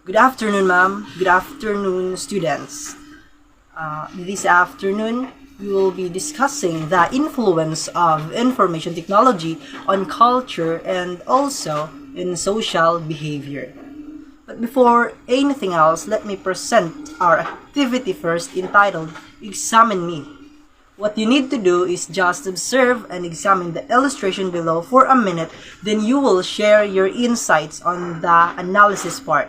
Good afternoon, ma'am. Good afternoon, students. This afternoon, we will be discussing the influence of information technology on culture and also in social behavior. But before anything else, let me present our activity first entitled Examine Me. What you need to do is just observe and examine the illustration below for a minute, then you will share your insights on the analysis part.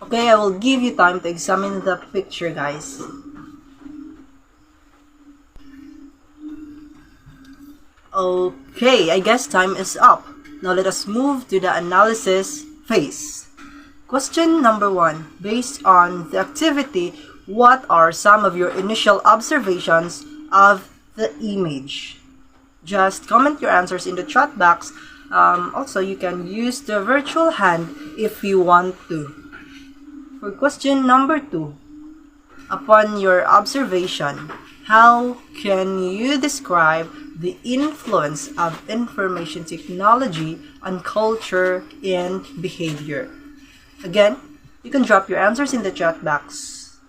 Okay, I will give you time to examine the picture, guys. Okay, I guess time is up. Now let us move to the analysis phase. Question number 1. Based on the activity, what are some of your initial observations of the image? Just comment your answers in the chat box. Also, you can use the virtual hand if you want to. For question number 2, upon your observation, how can you describe the influence of information technology on culture and behavior? Again, you can drop your answers in the chat box.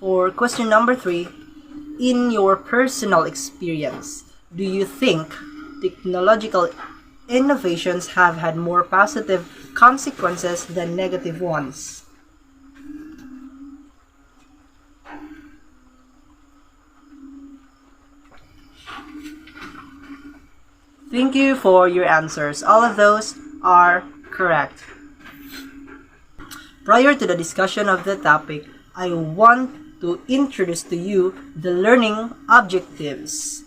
For question number 3, in your personal experience, do you think technological innovations have had more positive consequences than negative ones? Thank you for your answers. All of those are correct. Prior to the discussion of the topic, I want to introduce to you the learning objectives.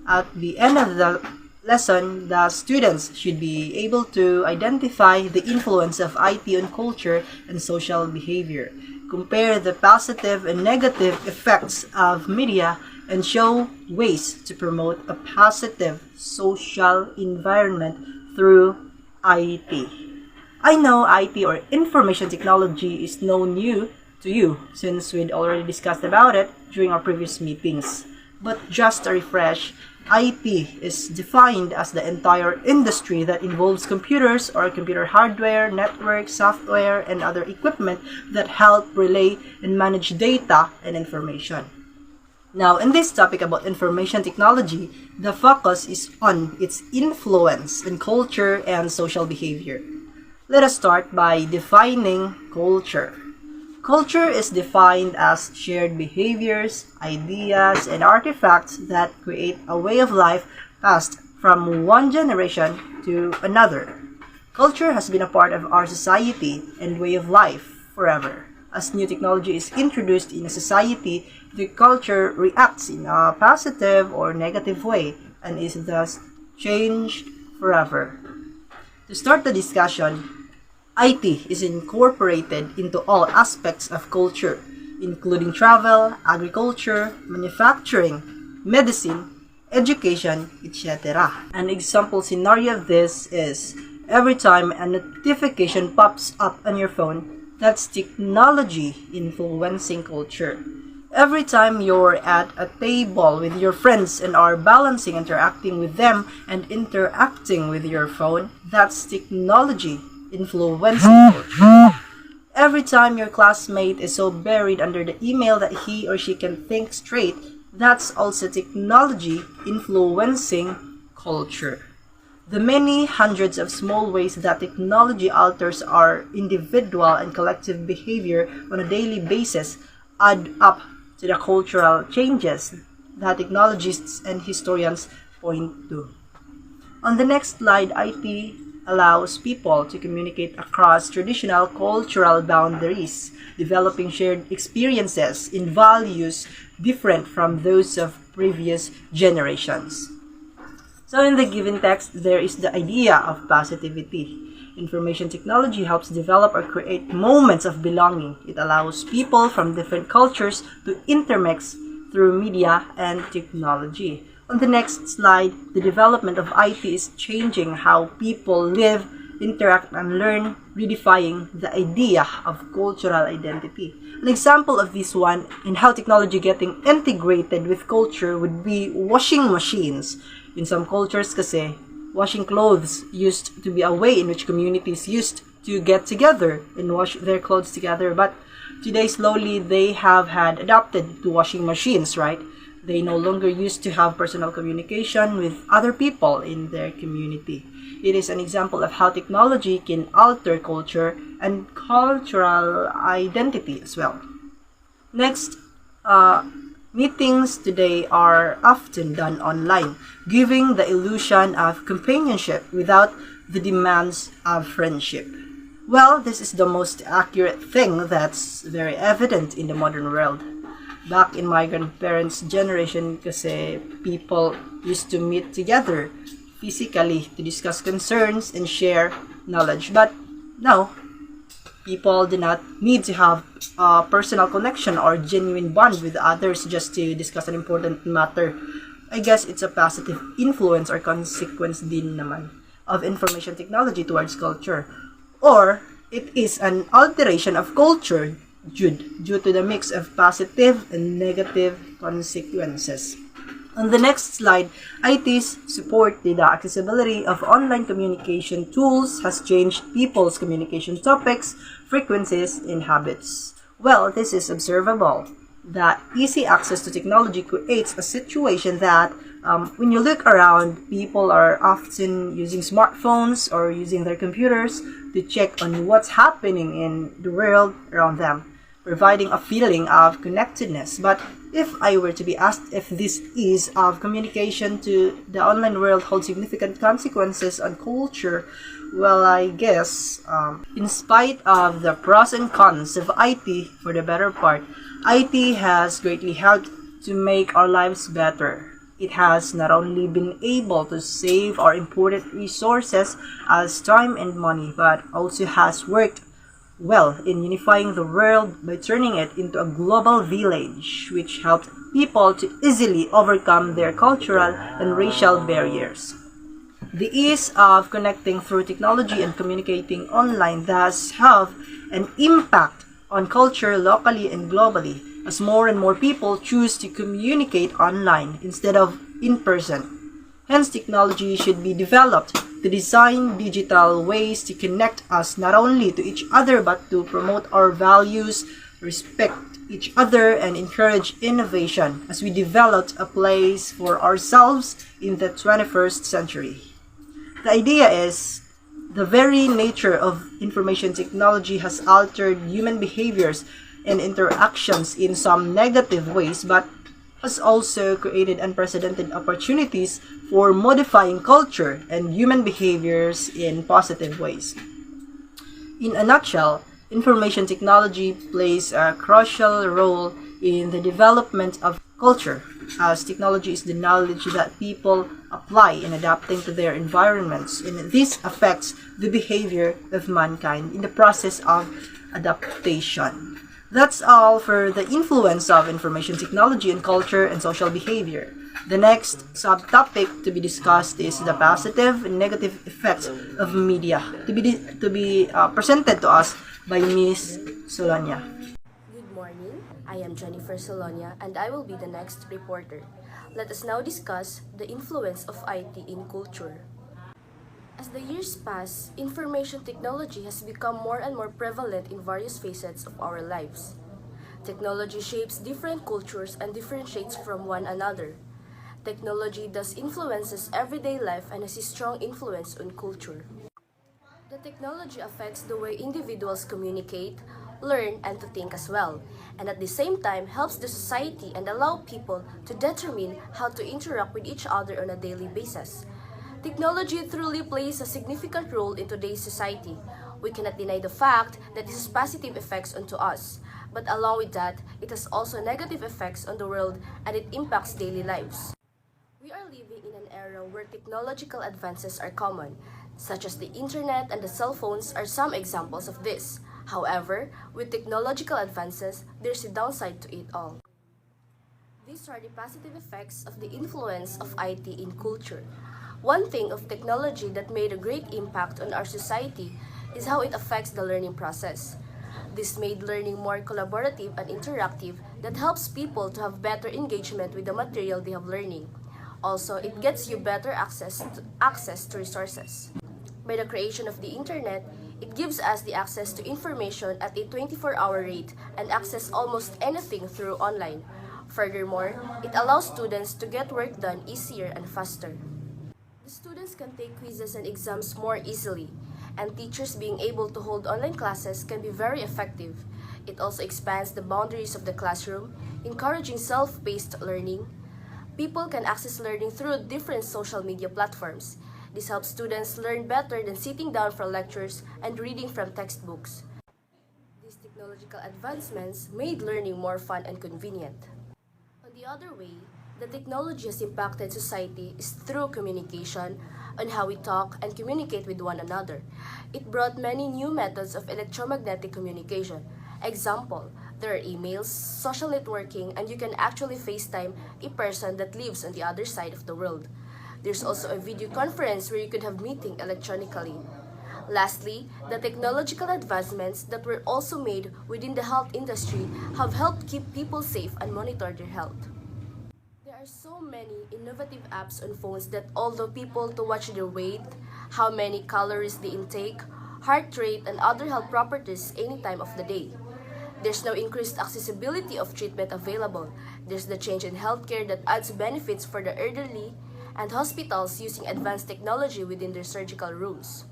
At the end of the lesson, the students should be able to identify the influence of IT on culture and social behavior, compare the positive and negative effects of media, and show ways to promote a positive social environment through IT. I know IT or information technology is no new to you since we'd already discussed about it during our previous meetings. But just a refresh, IT is defined as the entire industry that involves computers or computer hardware, network, software, and other equipment that help relay and manage data and information. Now, in this topic about information technology, the focus is on its influence on culture and social behavior. Let us start by defining culture. Culture is defined as shared behaviors, ideas, and artifacts that create a way of life passed from one generation to another. Culture has been a part of our society and way of life forever. As new technology is introduced in a society, the culture reacts in a positive or negative way and is thus changed forever. To start the discussion, IT is incorporated into all aspects of culture, including travel, agriculture, manufacturing, medicine, education, etc. An example scenario of this is every time a notification pops up on your phone, that's technology influencing culture. Every time you're at a table with your friends and are balancing interacting with them and interacting with your phone, that's technology influencing culture. Every time your classmate is so buried under the email that he or she can think straight, that's also technology influencing culture. The many hundreds of small ways that technology alters our individual and collective behavior on a daily basis add up to the cultural changes that technologists and historians point to. On the next slide, IT allows people to communicate across traditional cultural boundaries, developing shared experiences in values different from those of previous generations. So in the given text, there is the idea of positivity. Information technology helps develop or create moments of belonging. It allows people from different cultures to intermix through media and technology. On the next slide, the development of IT is changing how people live, interact, and learn, redefining the idea of cultural identity. An example of this one and how technology getting integrated with culture would be washing machines. In some cultures kasi, washing clothes used to be a way in which communities used to get together and wash their clothes together. But today, slowly, they have had adapted to washing machines, right? They no longer used to have personal communication with other people in their community. It is an example of how technology can alter culture and cultural identity as well. Next, meetings today are often done online, giving the illusion of companionship without the demands of friendship. Well, this is the most accurate thing that's very evident in the modern world. Back in my grandparents' generation, kasi people used to meet together physically to discuss concerns and share knowledge. But now, people do not need to have a personal connection or genuine bond with others just to discuss an important matter. I guess it's a positive influence or consequence din naman of information technology towards culture. Or it is an alteration of culture due to the mix of positive and negative consequences. On the next slide, IT's support to the accessibility of online communication tools has changed people's communication topics, frequencies, and habits. Well, this is observable that easy access to technology creates a situation that when you look around, people are often using smartphones or using their computers to check on what's happening in the world around them, providing a feeling of connectedness. But if I were to be asked if this ease of communication to the online world holds significant consequences on culture, well, I guess, in spite of the pros and cons of IT, for the better part, IT has greatly helped to make our lives better. It has not only been able to save our important resources as time and money, but also has worked well in unifying the world by turning it into a global village, which helped people to easily overcome their cultural and racial barriers. The ease of connecting through technology and communicating online thus have an impact on culture locally and globally, as more and more people choose to communicate online instead of in person. Hence, technology should be developed to design digital ways to connect us not only to each other but to promote our values, respect each other, and encourage innovation as we develop a place for ourselves in the 21st century. The idea is the very nature of information technology has altered human behaviors and interactions in some negative ways, but has also created unprecedented opportunities for modifying culture and human behaviors in positive ways. In a nutshell, information technology plays a crucial role in the development of culture, as technology is the knowledge that people apply in adapting to their environments, and this affects the behavior of mankind in the process of adaptation. That's all for the influence of information technology on culture and social behavior. The next subtopic to be discussed is the positive and negative effects of media, to be presented to us by Miss Solonia. Good morning, I am Jennifer Solonia and I will be the next reporter. Let us now discuss the influence of IT in culture. As the years pass, information technology has become more and more prevalent in various facets of our lives. Technology shapes different cultures and differentiates from one another. Technology thus influences everyday life and has a strong influence on culture. The technology affects the way individuals communicate, learn, and to think as well, and at the same time helps the society and allow people to determine how to interact with each other on a daily basis. Technology truly plays a significant role in today's society. We cannot deny the fact that this has positive effects onto us, but along with that, it has also negative effects on the world and it impacts daily lives. We are living in an era where technological advances are common, such as the internet and the cell phones are some examples of this. However, with technological advances, there's a downside to it all. These are the positive effects of the influence of IT in culture. One thing of technology that made a great impact on our society is how it affects the learning process. This made learning more collaborative and interactive that helps people to have better engagement with the material they have learning. Also, it gets you better access to resources. By the creation of the internet, It gives us the access to information at a 24-hour rate and access almost anything through online. Furthermore, it allows students to get work done easier and faster. The students can take quizzes and exams more easily, and teachers being able to hold online classes can be very effective. It also expands the boundaries of the classroom, encouraging self-paced learning. People can access learning through different social media platforms. This helps students learn better than sitting down for lectures and reading from textbooks. These technological advancements made learning more fun and convenient. On the other way, the technology has impacted society is through communication, on how we talk and communicate with one another. It brought many new methods of electromagnetic communication. Example, there are emails, social networking, and you can actually FaceTime a person that lives on the other side of the world. There's also a video conference where you could have meeting electronically. Lastly, the technological advancements that were also made within the health industry have helped keep people safe and monitor their health. There are so many innovative apps on phones that allow people to watch their weight, how many calories they intake, heart rate, and other health properties any time of the day. There's now increased accessibility of treatment available. There's the change in healthcare that adds benefits for the elderly and hospitals using advanced technology within their surgical rooms.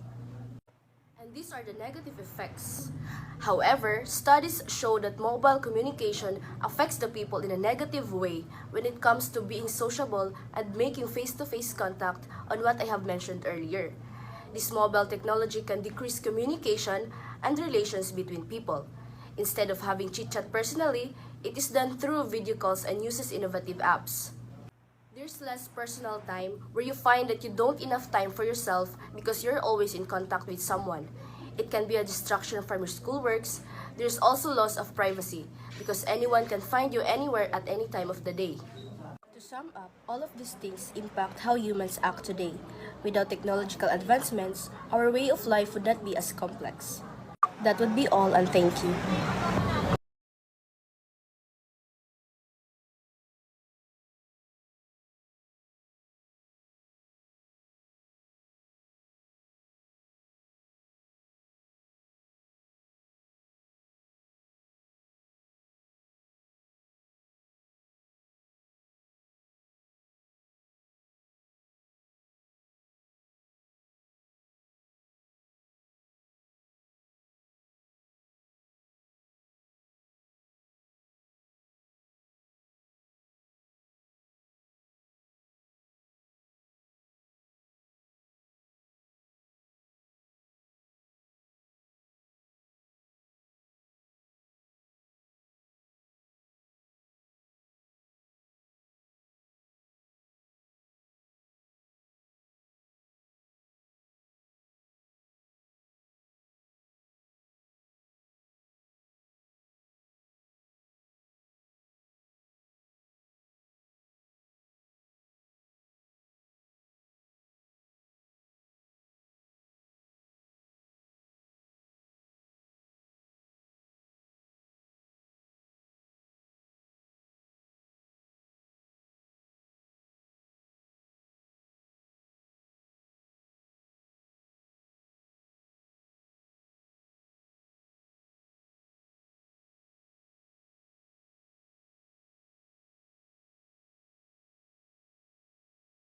And these are the negative effects. However, studies show that mobile communication affects the people in a negative way when it comes to being sociable and making face-to-face contact on what I have mentioned earlier. This mobile technology can decrease communication and relations between people. Instead of having chit-chat personally, it is done through video calls and uses innovative apps. There's less personal time where you find that you don't enough time for yourself because you're always in contact with someone. It can be a distraction from your schoolworks. There's also loss of privacy because anyone can find you anywhere at any time of the day. To sum up, all of these things impact how humans act today. Without technological advancements, our way of life would not be as complex. That would be all, and thank you.